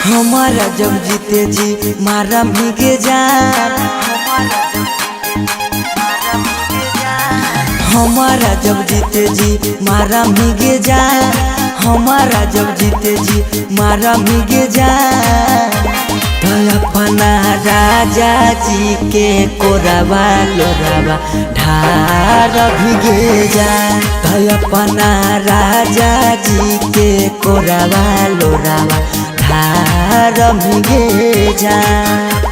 हमारा जब जीते जी मारा भीगे जान, हमारा जब जीते जी मारा भीगे जान, हमारा जब जीते जी मारा भीगे जान। अपना राजा जी के कोरावा लोरावा ढार भीगे जान। अपना राजा जी के कोरावा लोरावा ढार भीगे जान।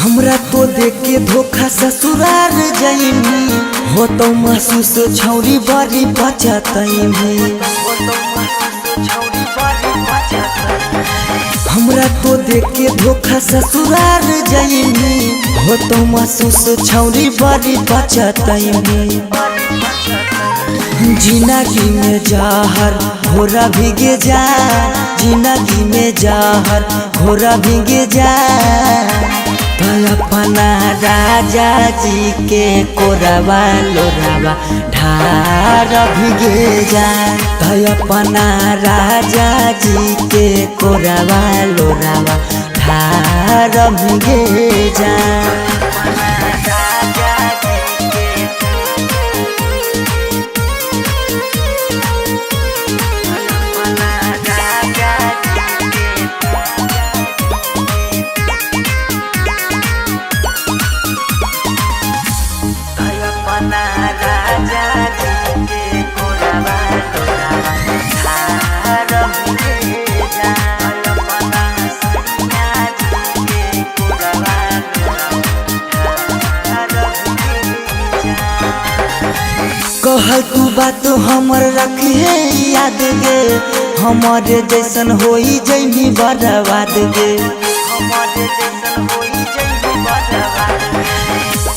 हमरा तो देख के धोखा ससुराल जाइमी, हो तो महसूस छौरी बड़ी बचतइमी। हमरा तो देख के धोखा ससुराल जाइमी, हो तो महसूस छौरी बड़ी बचतइमी। जिंदगी में जहर घोरा भीगे जा, जिंदगी में जहर घोरा भीगे जा। अपना राजा जी के कोरावा लोरावा ढार भीगे जा। अपना राजा जी के कोरावा लोरावा ढार भीगे जा। कहल तू बात हमर रखिए याद गे, हमारे जैसन होई जैनी बर्बाद गे।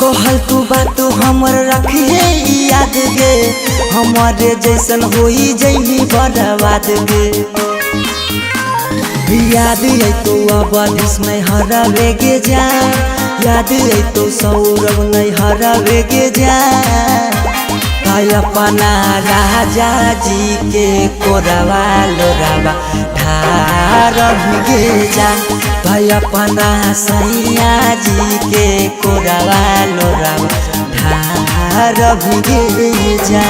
कहल तू बात हमर रखिए याद गे, हमारे जैसन होई जैनी बर्बाद गे। याद है तो अब नहीं हरावे गे जा, याद है तो सौरभ नहीं हरावे गे जा। अपना राजा जी के कोरावा लोरावा ढार भीगे जा। अपना सैया जी के कोरावा लोरावा ढार भीगे जा।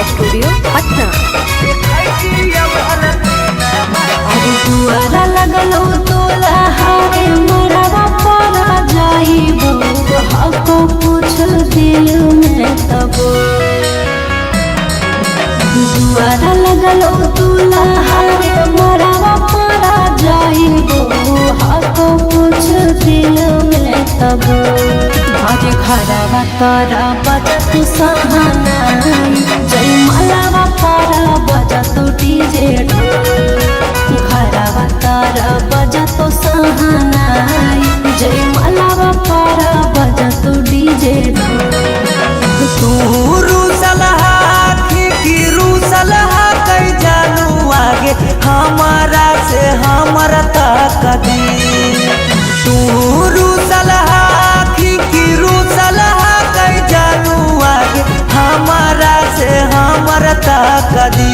स्टूडियो पटना। दुआरा लगलो तोला हारे मरवा परा जाइबो, हको पूछ दिल में तबो। दुआरा लगलो तोला हारे मरवा परा जाइबो, हको पूछ दिल में तबो। आज खराबा तारा बजत सहानाई, जय मलावा तारा बजत डीजे ढोल। खराबा तारा बजत सहानाई, जय मलावा तारा बजत डीजे ढोल। तू रूसलहा की रूसलहा कई जानू आगे हमारा से हमारा तक दी। तू रूसलहा हमारा से हमारा ताकदी।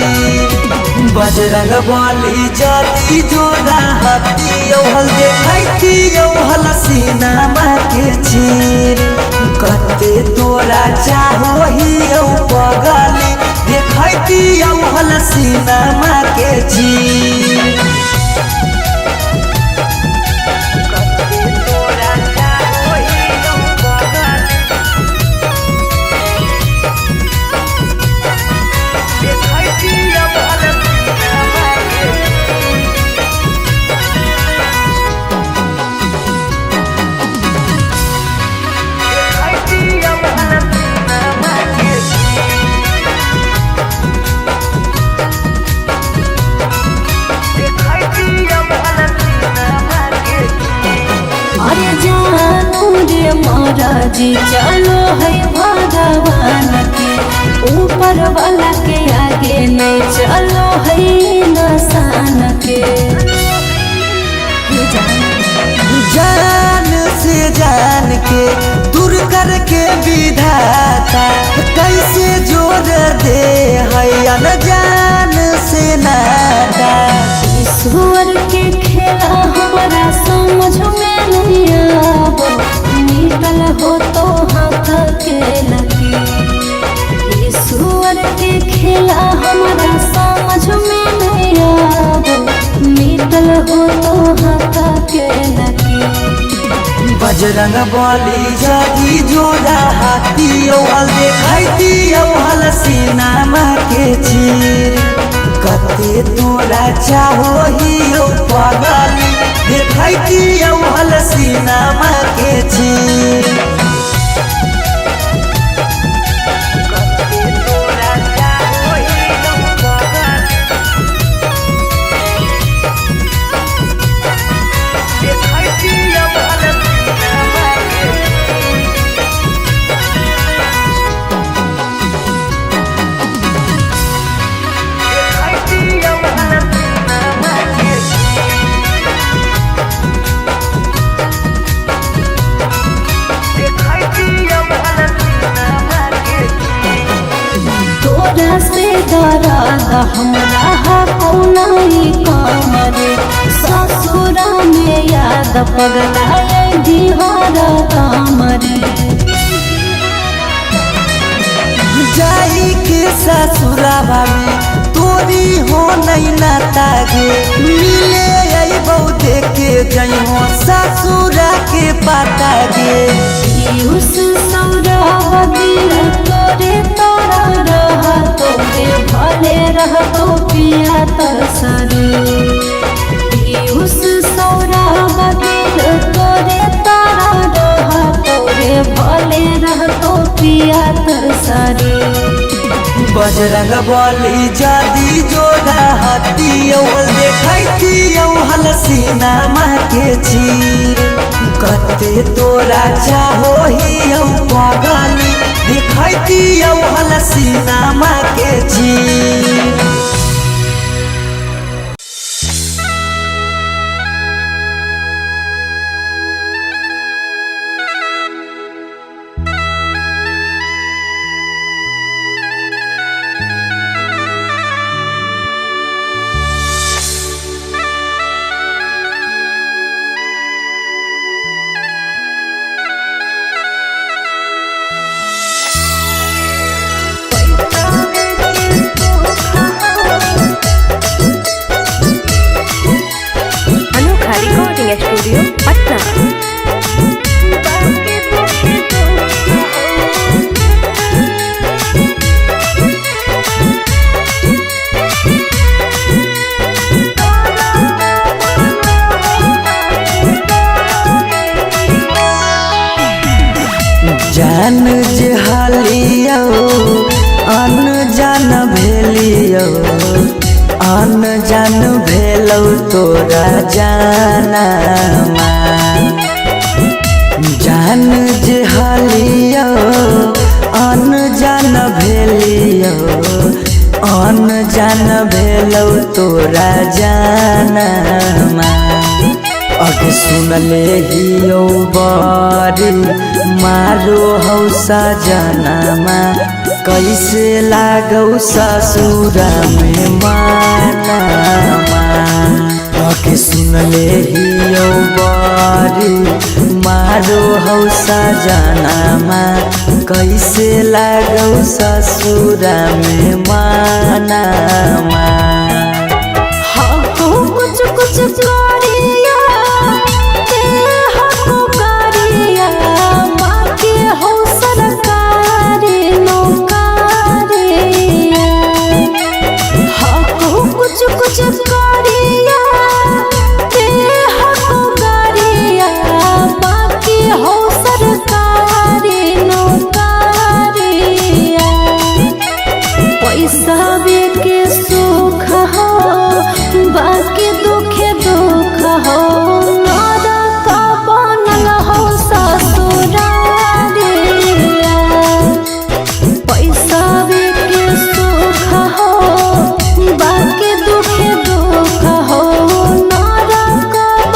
बजरंग बली जदी जोड़ा हती हल देखती हल सीना के चीर। कते तोरा चाहो ही सीनमा के चीर। अरे जानू रे महाराजी चलो है भगवान के ऊपर वाला के आगे नहीं चलो है इंसान के। जान से जान के दूर करके विधाता कैसे जोड़ दे है अनजान से नाता। ईश्वर के खेला हमारा समझ में नहीं आवो निकल हो तो हाथ के लकीर। ईश्वर के खेला हमारा समझ में नहीं आवो निकल हो तो हाथ के लकीर। बजरंग बली जदी जोड़ा हाथी औल देखाइती औल सीनामा के चीर। कते तोरा चाहो ही पगली देखाइती औल सीनामा के चीर। तोरा से दर्द हमरा कौनाई काम रे ससुरा में याद पगलाए दिहार काम रे। जाई के ससुराबा में तोरी हो नहीं नाता गे मिले अइबौ देखे जइहो ससुरा के पाता गे। उस सौरावती तोरे तोरा रह तोरे भले रह तो पिया तरसरे। उस सौरावती तोरे तोरा रह तोरे भले रह तो पिया तरसरे। बजरंग बली जदी जोड़ा हाथी औल देखाइती औल सीनामा के चीर। कते तोरा चाहो ही पगली देखाइती औल सीनामा के चीर। स्टूडियो पटना। जान जे हालियो अनजान भेलियो अनजान भेलौ तोरा जानमा। जान जे हालियो अनजान भेलियो अनजान भेलौ तोरा जानमा। अगे सुनले हियो बारी मारो हौ सजनमा कैसे लागौ ससुरा में मानमा। अगे सुनले हियो बारी हमारो हौ सजनामा कैसे लागौ ससुरा में मानामा। हको कुछ कुछ करिया ते हको करिया बाकी हो सरकारी नौकरिया। हको कुछ कुछ करिया ते हको करिया बाकी हो सरकारी नौकरिया। पैसा के सुख हो बाकी दुखे दुख हो नरक बनल हो ससुरारिया। पैसा के सुख हो बाकी दुखे दुख हो नरक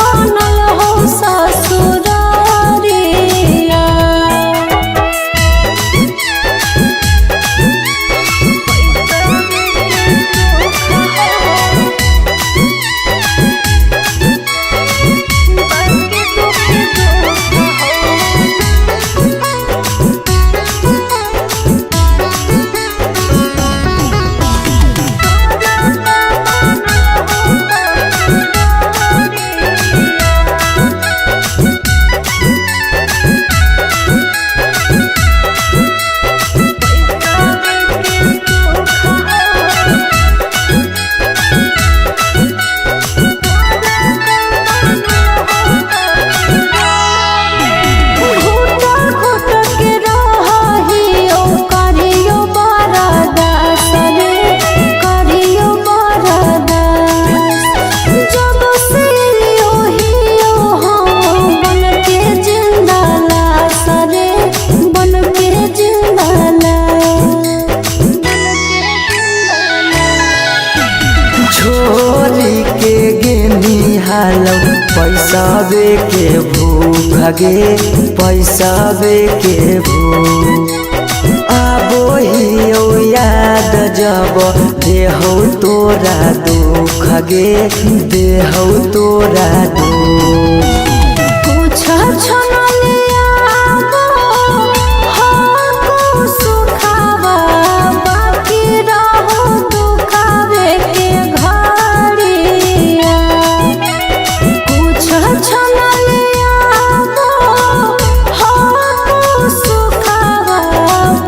बनल हो ससुरारिया। छोरी के गेनी हालौ पैसाबे के भूख गे पैसाबे के भूख। आबो हियो याद जब देहौ तोरा दुख गे देहौ तोरा दुख। कुछ क्षण लियाबो हको सुखावा बाकी रहो दुखावे के घड़िया। कुछ क्षण लियाबो हको सुखावा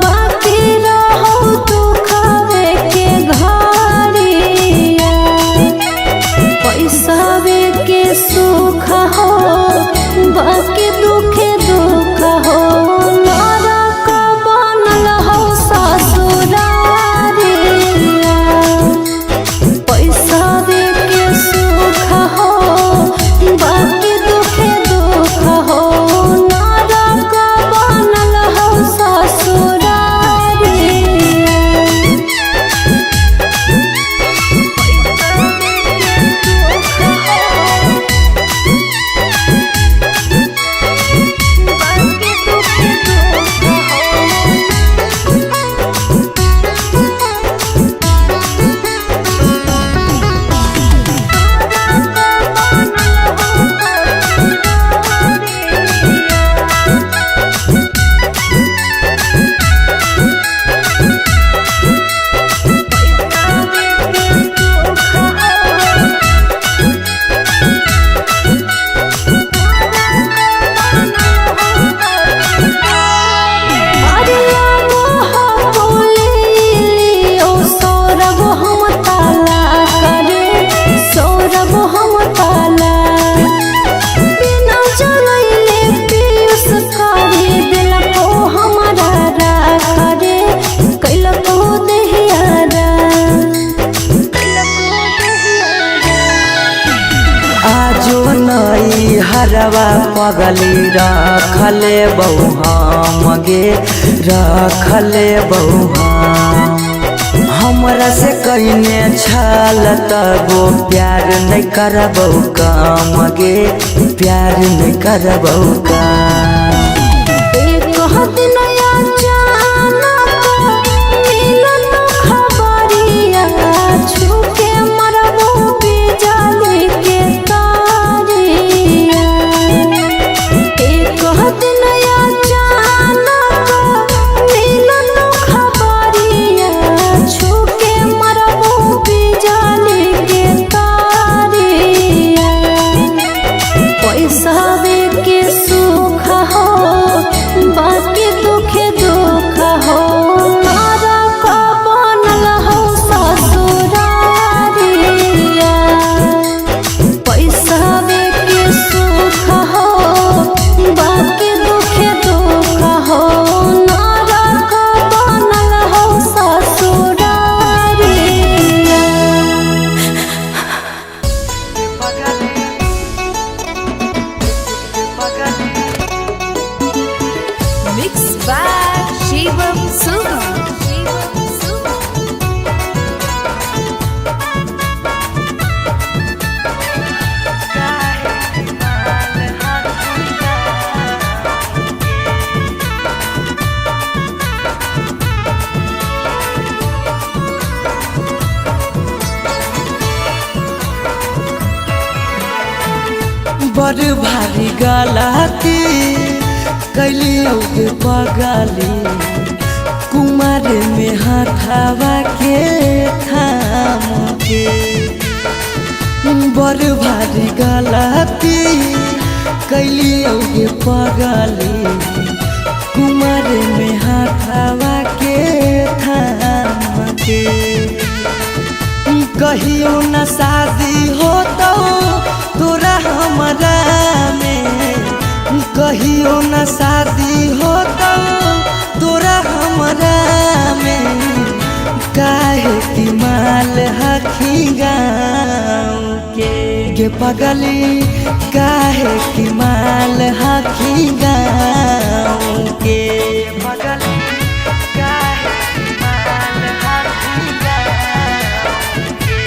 बाकी रहो दुखावे के घड़िया। पैसा के सुख हो बाकी दुखे दुख हो नरक बनल हो ससुरारिया। पैसा के सुख हो बाकी दुखे दुख हो नरक बनल हो ससुरारिया। हरवा पगली रखले बहु हम गे रखले बहु हमरा से कहिने छल तबो प्यार नहीं करबौ काम गे प्यार नहीं करबौ काम। एक दिन अचानक मिलन खबरिया छूके मरबो बिजली के तारिया। एक बड़ भारी गलती कैली औगे पगली कुमार में हाथावा के थाम के बड़ भारी गलती कैली औगे पगली कुमार में हाथावा के थाम के कहियो न शादी हो तो तोरा हमरा में कहियो न शादी हो तो तोरा हमरा में काहे की माल हखी गाँव के पगली काहे की माल हखी गाँव के पगली काहे की माल हखी गाँव के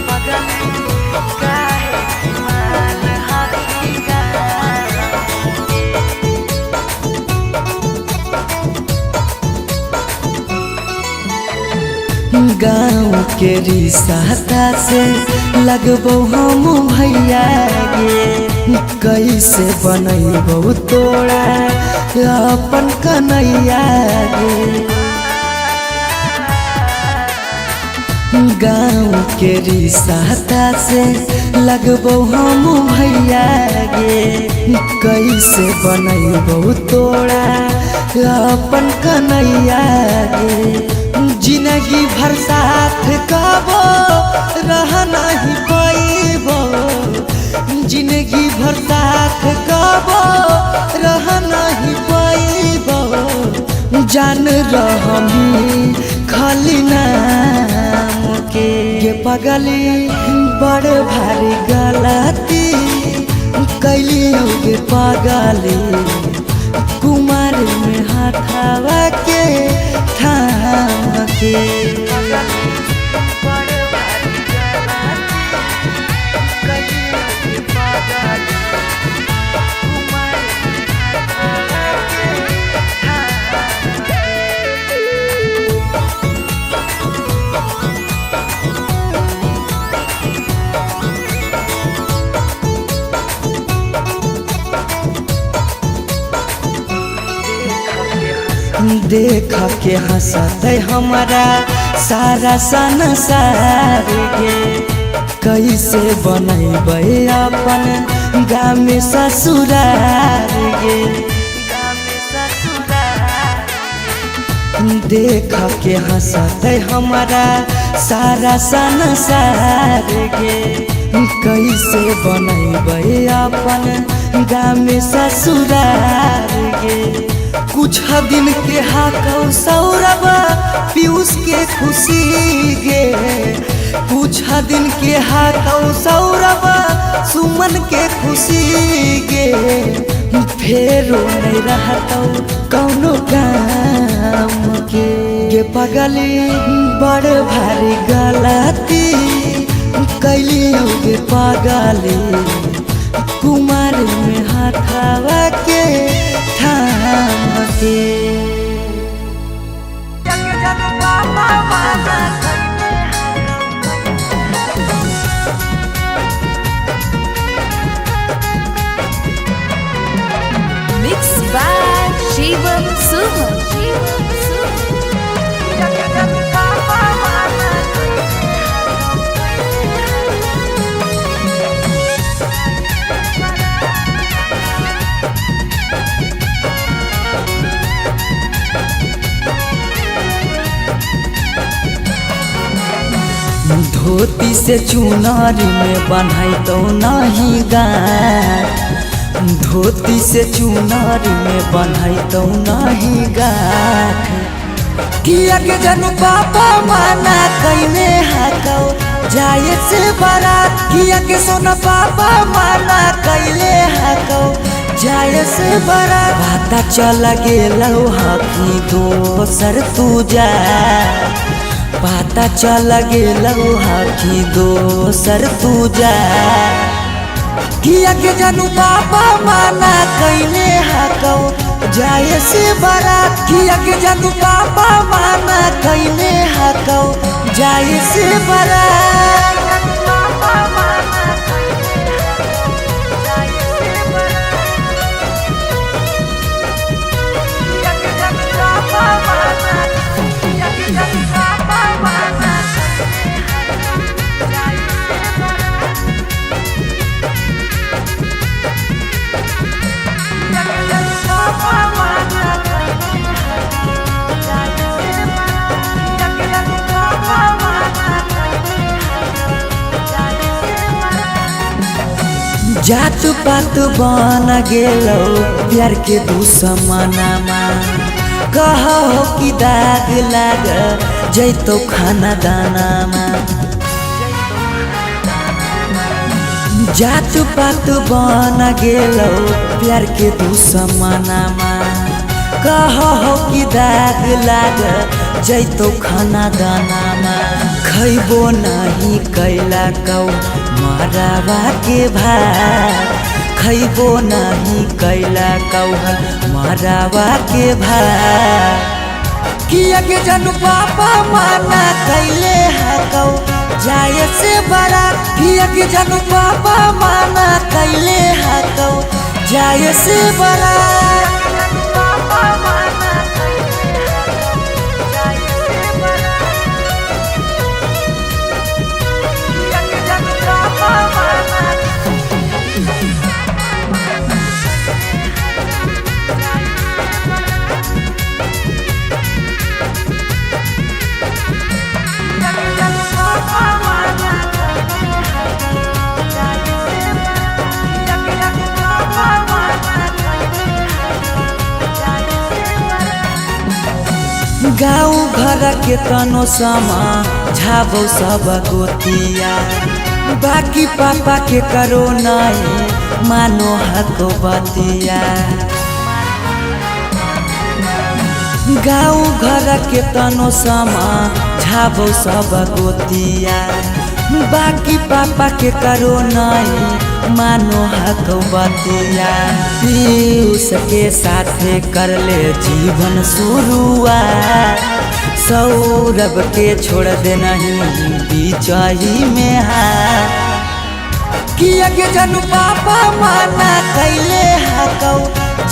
पगली काहे की माल हखी गाँव के रिश्ता से लगबो हम भैया गे कैसे बनैबो तोरा अपन कन्हैया गे गाँव के रिश्ता से लगबो हम भैया गे कैसे बनैबो तोरा अपन कन्हैया गे जिंदगी भर साथ कबो रह नहीं पैबो जिंदगी भर साथ कबो रह नहीं पैबो जान रहमी खाली नाम के पगली बड़ भारी गलती कैली होगे पगली कुमार में हाथावा के थाम के देख के हंसत हमारा सारा संसार गे कैसे बनैबै अपन गाँव में ससुरार गे देख के हंसत हमारा सारा संसार गे कैसे बनैबै अपन गाँव में ससुरार गे कुछ दिन के हाकौ सौरभ पीयूष के खुशी गे कुछ दिन के हाकौ सौरभ सुमन के खुशी गे फेरो नहीं रहतौ कौनो काम के पगली बड़ भारी गलती कैली होगे पगली कुमार में हाथावा के थाम के Mix by Shivam Suham. धोती से चुनारी में बन्हाई तो नहीं गाठ धोती से चुनारी में बन्हाई तो नहीं गाठ किया के जन पापा माना कैने हाकौ जाए से बारात किया के सोना पापा माना कैले हाकौ जाए से बारात पता चल गेलौ हकी दोसर तू जा पता चल गेलौ हकी दोसर तू जा किया के जानू बाबा माना कैले हकौ जाए से बारात किया के जानू बाबा माना कैले हकौ जाए से बारात जात पात बन गेलो प्यार के दुश्मनमा कहो कि दाग लाग जैतो खाना दानामा जात पात बन गेलो प्यार के दुश्मनमा कहो कि दाग लाग जैतो खाना दानामा खैबो नहीं कैला कौ मरावा के भात खैबो नहीं कैला कौहल मरावा के भात किया के जानू बाबा माना कैले हकौ जाए से बारात किया के जानू बाबा माना कैले हकौ जाए से बारात गाँव घर के तनो समा झाबो सब गोतिया बाकी पापा के करो नहीं मानो हको बतिया गाँव घर के तनो समा झाबो सब गोतिया बाकी पापा के करो नहीं मानो हको बतिया उसके साथे कर ले जीवन शुरुआत सौरभ के छोड़ दे नहीं बीचाही में हाथ किया के जानू पापा माना कैले हकौ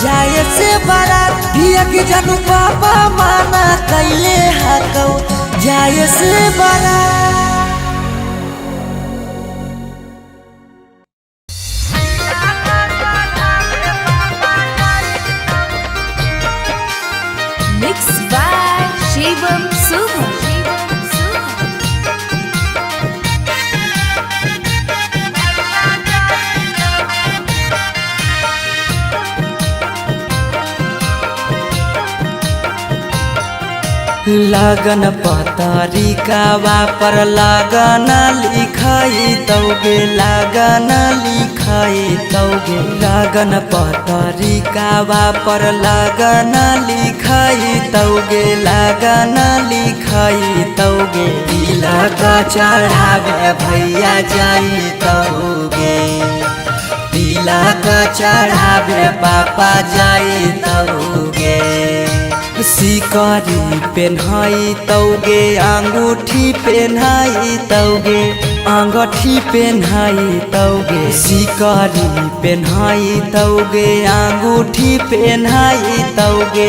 जाए से बारात किया के जानू पापा माना कैले हकौ जाए से बारात Mixed by Shivam Suham. लगन पतरिकावा पर लगन लिखाई तौगे लगन लिखाई तौगे लगन पतरिकावा पर लगन लिखाई तौगे लगन लिखाई तौगे तिलक चढ़ावे भैया जाई तौगे तिलक चढ़ावे पापा जाई तौगे सिकरी पेन्हाई तौगे अंगूठी पेन्हाई तौगे अंगूठी पेन्हाई तौगे सिकरी पेन्हाई तौगे अंगूठी पेन्हाई तौगे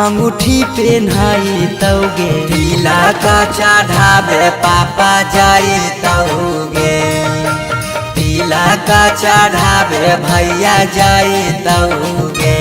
अंगूठी पेन्हाई तौगे तिलक चढ़ावे पापा जाई तौगे तिलक चढ़ावे भैया जाई तौगे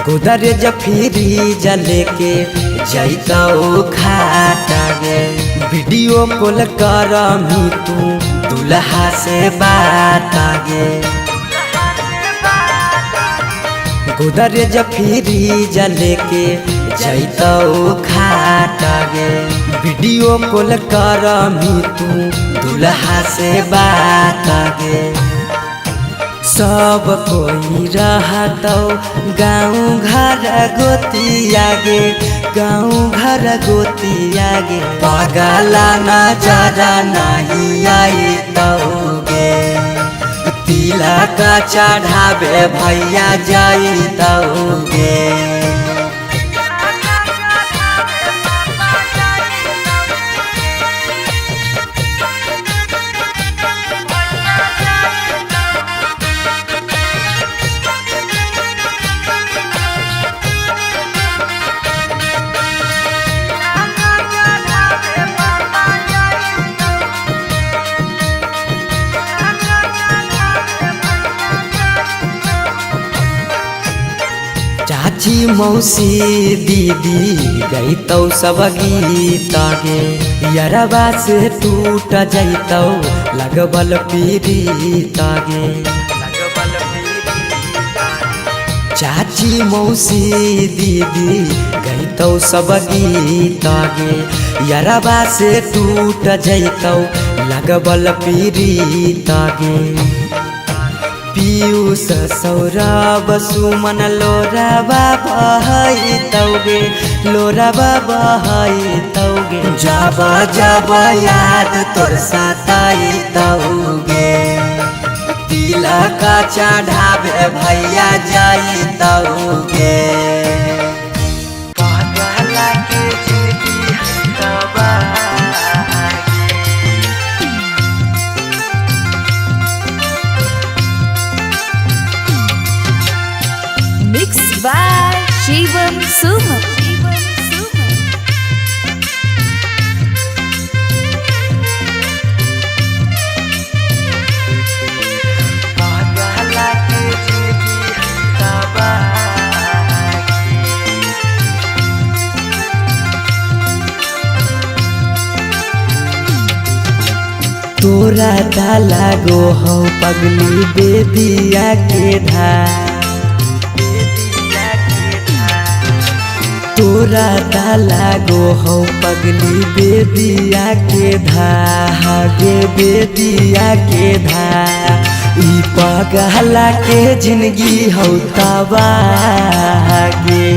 गोदरेज फ्रिज लेके जैतौ खाटा गे वीडियो कॉल करमी तू दुल्हा से बात गे गोदरेज फ्रिज लेके जैतौ खाट गे वीडियो कॉल करमी तू दुल्हा से बात गे सब कोई रहतौ गाँव घर गोतिया गे गाँव घर गोतिया गे पगला नजरा नहीं आई गे तिलक चढ़ावे भैया जाई गे चाची मौसी दीदी गईतौ सब गीत गे यरबा से टूट जैतौ लगबल पीड़ित गे चाची मौसी दीदी गईतौ सब गीत गे यरबा से टूट जैतौ लगबल पीड़ित गे पीयूष सौरभ सुमन लोरबा बहैतौगे लोरबा बहैतौगे जब जब याद तोर सताइतौगे तिलक चढ़ावे भैया जाइतौगे पगला के जिंदगी हटबा Mixed by Shivam Sumam. पगला के जिंदगी हटबा तोरा डाला गो हो पगली बेदिया के धार तोरा डाला गो हो पगली बेदिया के धागे बेदिया के ई पगला के जिंदगी हो तबागे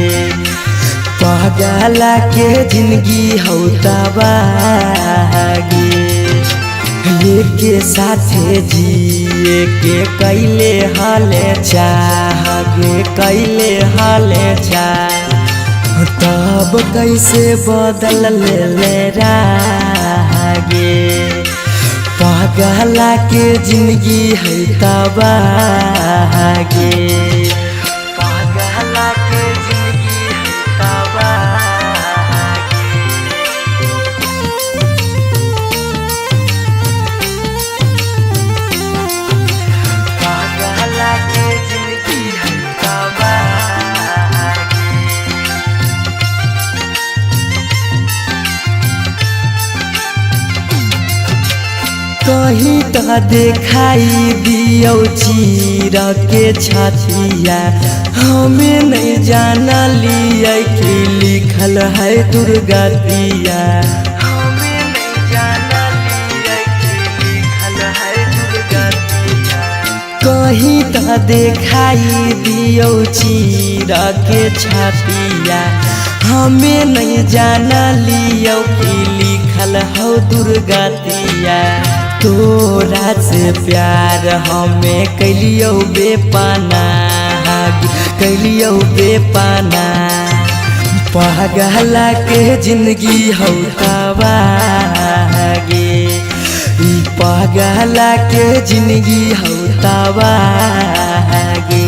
पगला के जिंदगी हो तबागे के साथे जिए के कैले हाले चाहगे कैले हाले चाह तब कैसे बदल ले रागे पगला के जिंदगी है तबागे पगला के जिंदगी है तबागे पगला के जिंदगी है तबागे कहीं तो दिखाई दियो चीर के छतिया हमें नहीं जाना लिया कि लिखल है दुर्गतिया हमें नहीं जाना लिया कि लिखल है दुर्गतिया कहीं तो दिखाई दियो चीर के छतिया हमें नहीं जाना लियो कि लिखल हो दुर्गतिया तोरा से प्यार हमें कैलियो बेपाना कैलियो बेपाना पगला के जिंदगी हो तबागे ई पगला के जिंदगी हो तबागे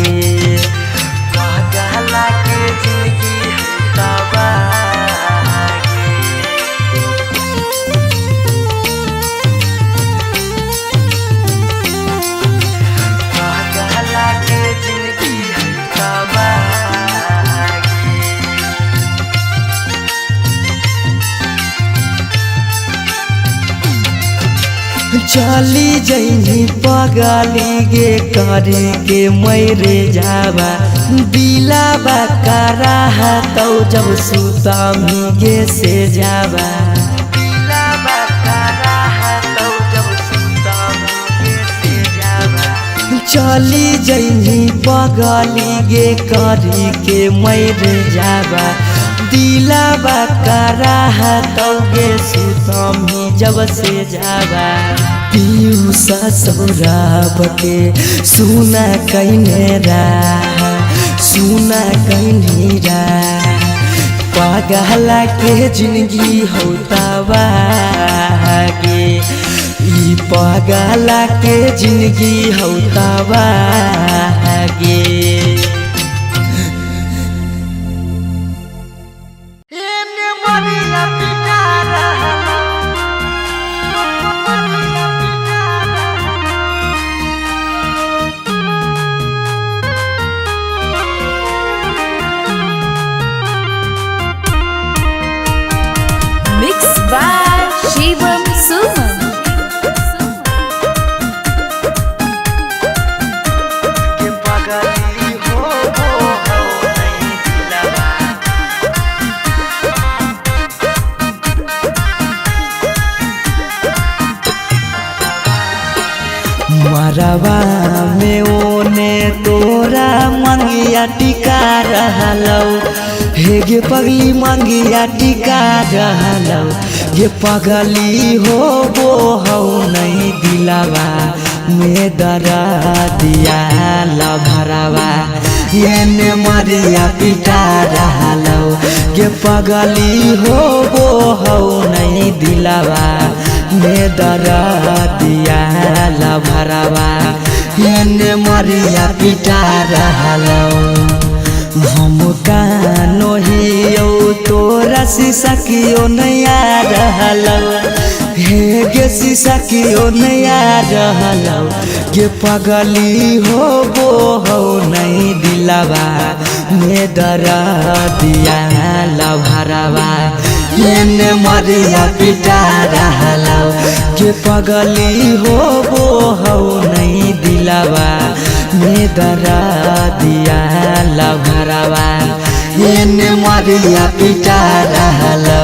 पगला के जिंदगी हो तबागे चली जइनी पगली गे करे के मैरे जावा दिलाबा करा तौ जब सुतमी गे से जावा दिलाबा करा तौ जब सुतमी गे से जावा चली जइनी पगली गे करी के मैरे जावा दिलाबा करा तौ गे सुतमी जब से जावा पीयूषा सौरभ के सुना कहने सुना कहनी पागला के जिंदगी होता गे ई पागला के जिंदगी होता गे Mixed by Shivam Suman. मरवा में ओने तोरा मंगिया टिका रहलौ हे गे पगली मंगिया टिका रहलौ ये पगली हो नहीं दिलावा में दरा दिया लभरवा ये मरिया पिटा रहलौ ये पगली हो नहीं दिलावा में दरा दिया लभरवा ये मरिया पिटा रहलौ हम कानो हियो तोरा शीशा कियो नया रहलौ हे गे शीशा कियो नया रहलौ गे पगली हो नहीं दिलावा में दरा दिया लभरवा ये मरिया पिटा रहलौ गे पगली हो नहीं दिलावा में दरा दिया लभरवा ये मरिया पिटा रहलौ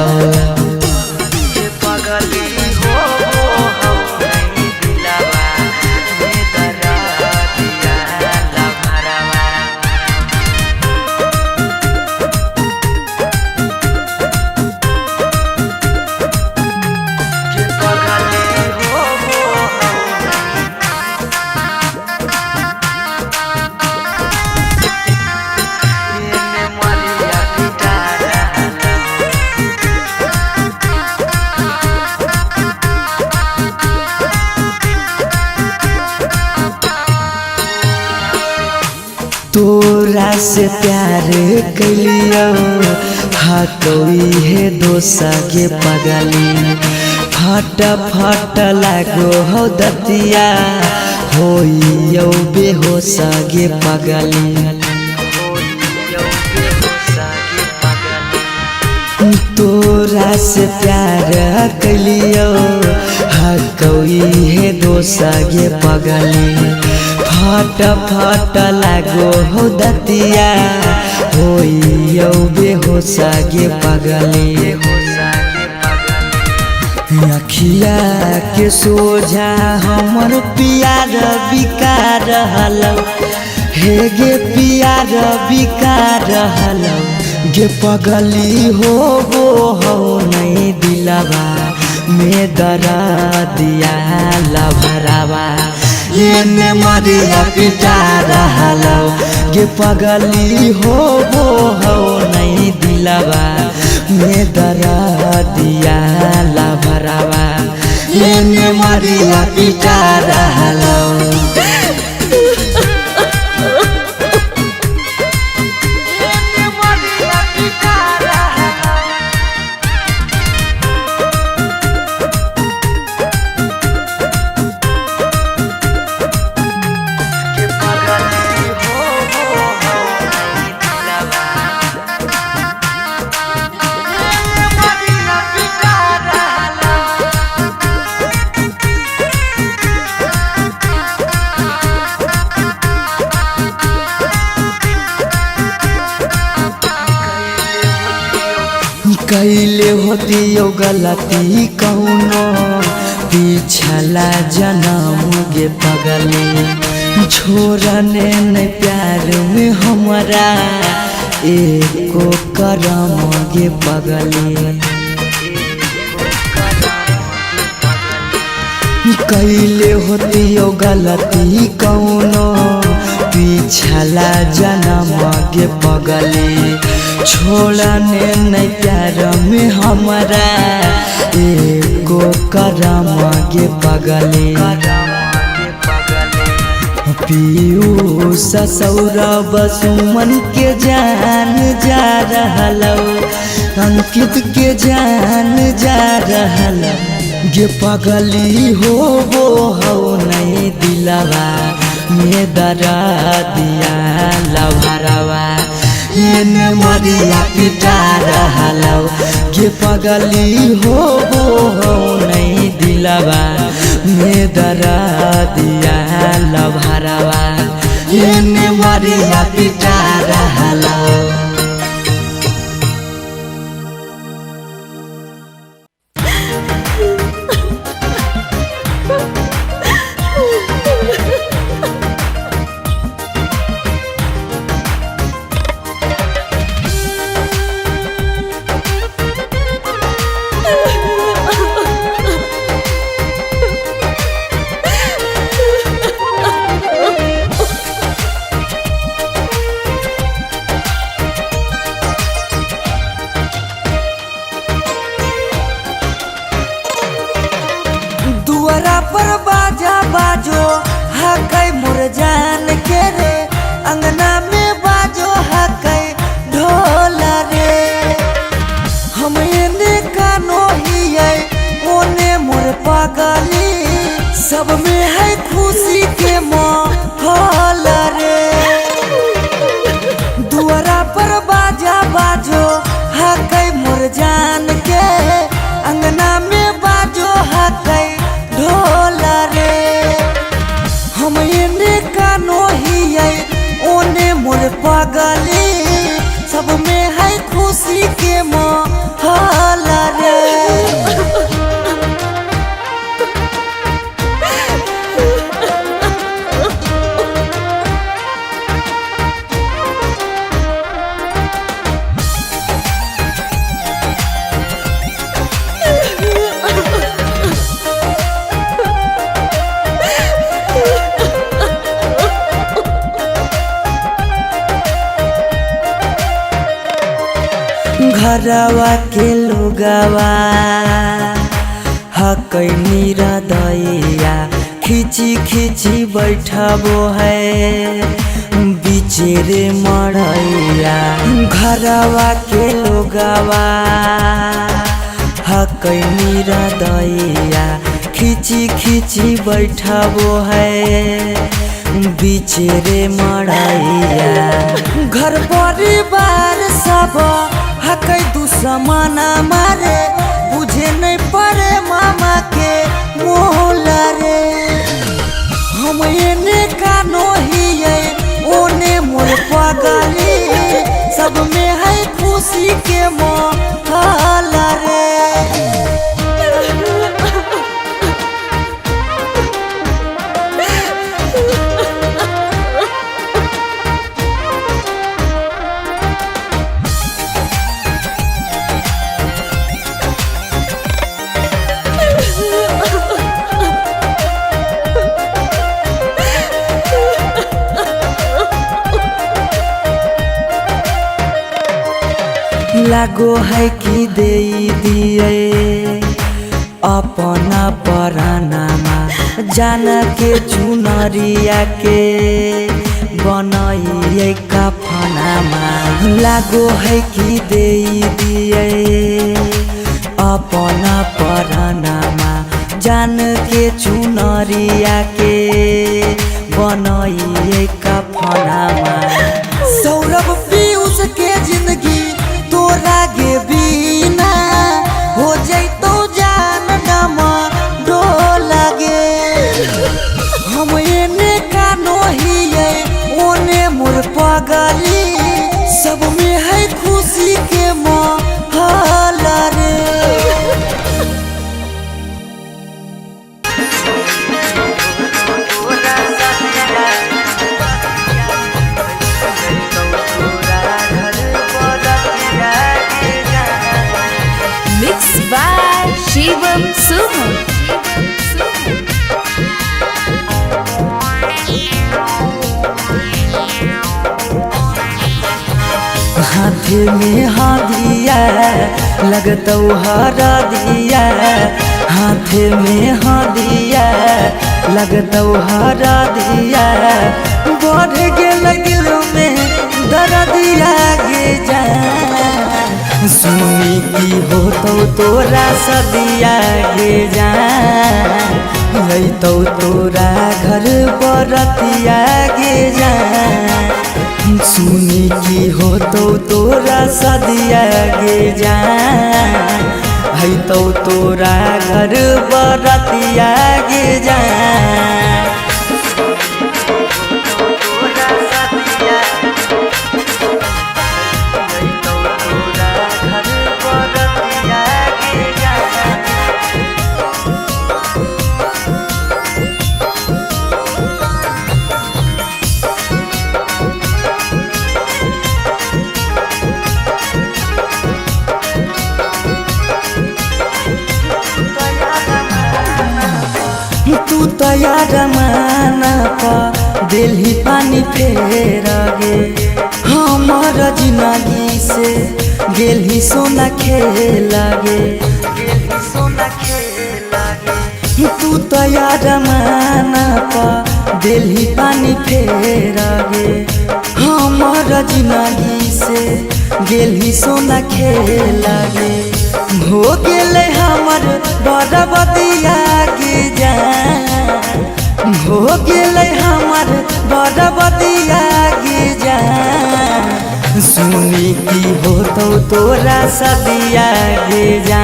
तोरा से प्यार कलियो हटोई है दोसा के पगली फट फट लागो हो दतिया होइयो बेहोश गे पगली तोरा से प्यार कलियो हटोई है दोसा के पगली फट फट लागो हो दतिया होइयो बेहोश गे पगली अखिया के सोझा हमर प्यार बिका रहलौ हे गे प्यार बिका रहलौ गे पगली हो नहीं दिलावा में दरा दिया लभरवा ये मरिया पिटा रहलौ गे पगली हो नहीं दिलावा में दरा दिया लभरवा ये मरिया पिटा रहलौ कैले होती यो गलती कौनो पिछला जन्म गे पगली छोड़ने न प्यार में हमारा एको करम गे पगली कैले होती यो गलती कौनो पिछला जन्म गे पगली छोड़ने न प्यार में हमारा एको करम गे पगली पीयूष सौरभ सुमन के जान जा रहलो अंकित के जान जा रहलो गे पगली हो नहीं दिलवा में दरा दिया लभरवा मरिया पिटा रहलो गे पगली हो नहीं दिलवा में दरा दिया लभरवा मरिया पिटा रहलो। दुआरा पर बाजा बाजो हकै मोर जान के रे अंगना में बाजो हकै ढोल रे हम एने कानो हियै ओने मोर पगली सब में है खुशी के माहौल रे दुआरा पर बाजा बाजो हकै मोर जान के अंगना में बाजो हकै ढोल रे हम एने कानो हियै ओने मोर पगली सब में है खुशी के माहौल रे घरवा के लोगवा हकै निरदैया खिची खिची बैठबो है बिचेरे मड़ैया घरवा के लोगवा हकै निरदैया खिची खिची बैठबो है बिचेरे मड़ैया घर परिवार सब हकै दुश्मन मारे बुझे नहीं पड़े मामा के मोल रे हम एने कानो हियै ओने मोर पगली सब में है खुशी के माहौल रे लागो है कि दे दिए अपना परानामा जान के चुनरिया के बनाइए कफनामा लागो है कि दे दिए अपना परानामा जान के चुनरिया के बनाइए कफनामा सौरभ पीयूष के जिंदगी तोरा गे बिना हो जैतो जान नमा डोल गे हम एने कानो हियै ओने मोर पगली सब में है खुशी के माहौल हाथ में हादिया लगतौ हरा दिया, हाथ में हादिया लगतौ हरा दिया, बढ़ गेल दिल में दर्दिया गे जा, सुनी की होतौ तोरा सदिया गे जा, अइतौ तोरा घर बरतिया गे जा, सुनी की होतौ तोरा सदिया गे जा, अइतौ तोरा घर बरतिया गे जा। तू तैयार माना पा दिल्ली पानी फेर गे, हमार जिंदगी से गेली सोना खेल गे, तू तैयार माना पा दिल्ली पानी फेर गे, हमार जिंदगी से गेली सोना खेल गे, हो गेले हमर बरबदिया गे जा, हो गेले हमर बरबदिया गे जा, सुनी की होतौ तोरा सदिया गे जा,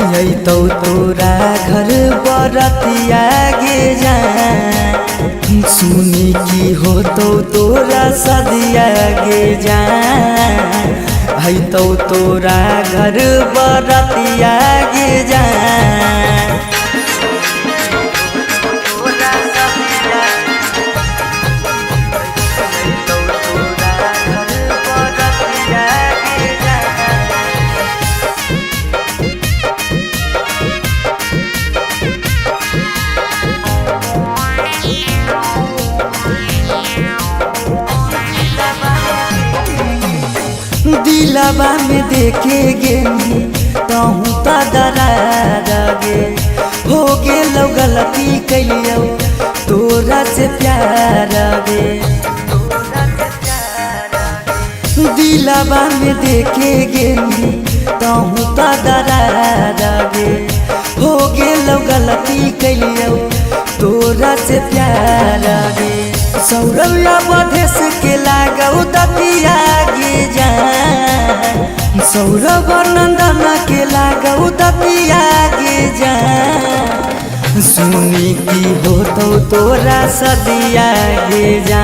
अइतौ तोरा घर बरतिया गे जा, सुनी की होतौ तोरा सदिया गे जा, अइतौ तोरा घर बरतिया गे जा। दिलवा में देखे गेनी तहूँ त दरार गे, हो गेलौ गलती कैलियौ तोरा से प्यार गे, दिलवा में देखे गेनी तहूँ त दरार गे, हो गेलौ गलती कैलियौ तोरा से प्यार गे, सौरव्या बधेस के लागौ दतिया गे जा, सौरभ नंदन के लागौ दतिया गे जा, सुनी की होतौ तोरा सदिया गे जा,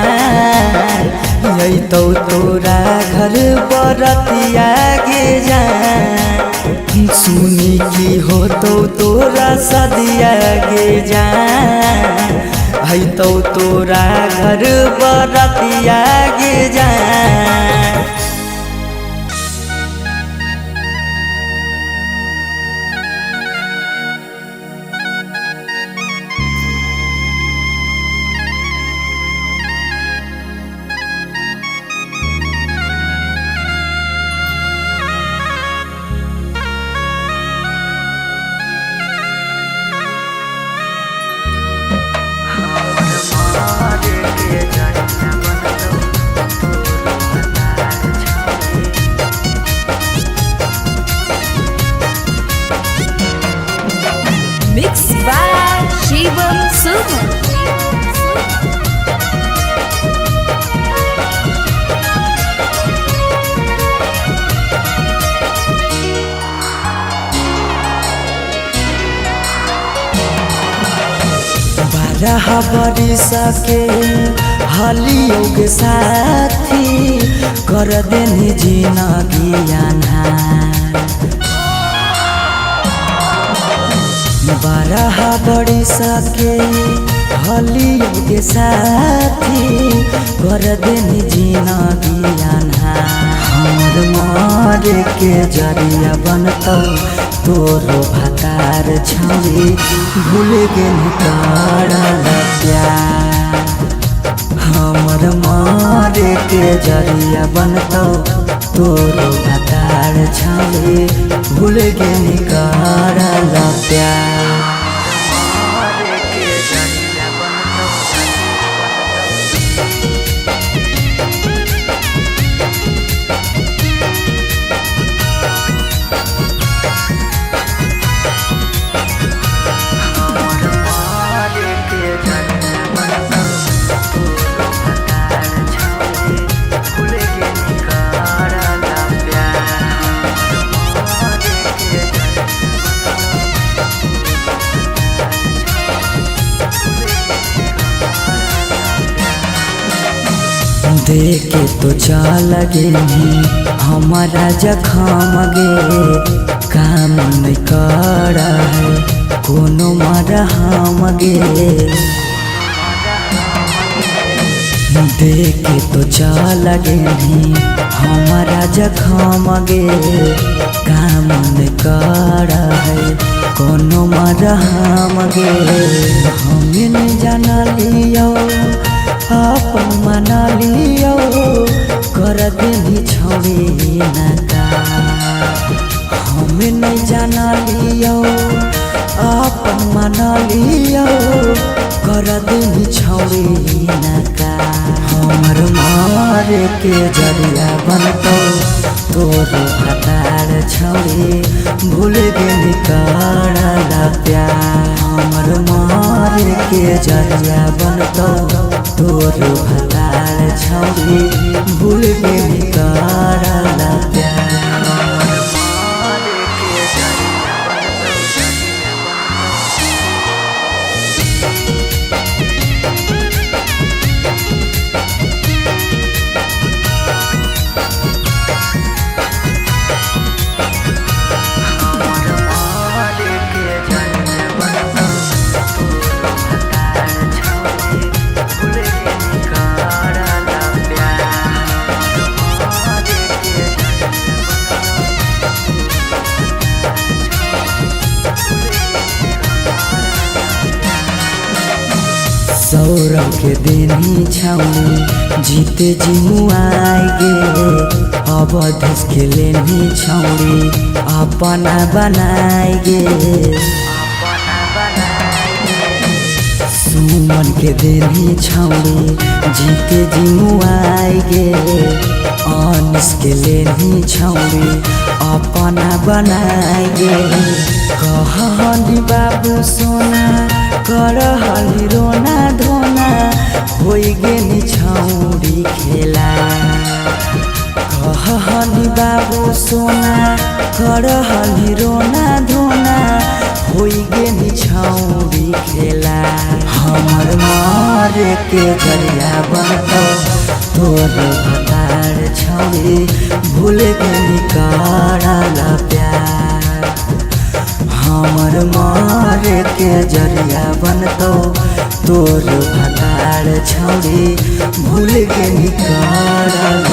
अइतौ तोरा घर बरतिया गे जा, सुनी की होतौ तोरा सदिया गे जा, अइतौ तोरा घर बरतिया गे जा। Mixed by Shivam Suman. बारह बरिस के हलियो के साथी कर देनी जिंदगी अन्हार, 12 बरिस के हलियो के साथी कर देनी जिंदगी अन्हार, हमर मारे के जरिया बनतौ तोरो भातार छौरी, भूल गेल तोरा प्यार, हमर मारे के जरिया बनतो तोरो भतार छाले भूल के निकारल प्यार देखे तो चाल गे हमारा जखम गे काम नहीं कर है कोनो मारा हम गे देखे तो चाल गे हमारा जखम गे काम नहीं कर है कोनो मारा हम गे हमें नहीं जाना लियो अपन मना लियो कर देनी छोड़ी नका हमें नहीं जाना लियो अपन मना लियो कर देनी छोड़ी नका हमर मारे के जरिया बनतो तोरो भतार छोड़ी भूल के निकारल प्यार हमर मारे के जरिया बनतो तोरो भतार छोड़ी भूल के निकारल प्यार सौरभ के देनी छौनी जीते जिमुआई गे अवधेश के लेनी छौनी अपना बनाई गे सुमन के देनी छौनी जीते जिमुआई गे अनिस के लेनी छौनी अपना बनाई गे कहनी बाबू सोना कर हली रोना धोना होई गेनी छौरी खेला कहनी बाबू सोना कर हली रोना धोना होई गेनी छौरी खेला हमर मारे के जरिया बनतो तोर भतार छौरी भूल गेनी करल प्यार हमर मारे के जरिया बनतो तोर भतार छौरी भूल के निकारल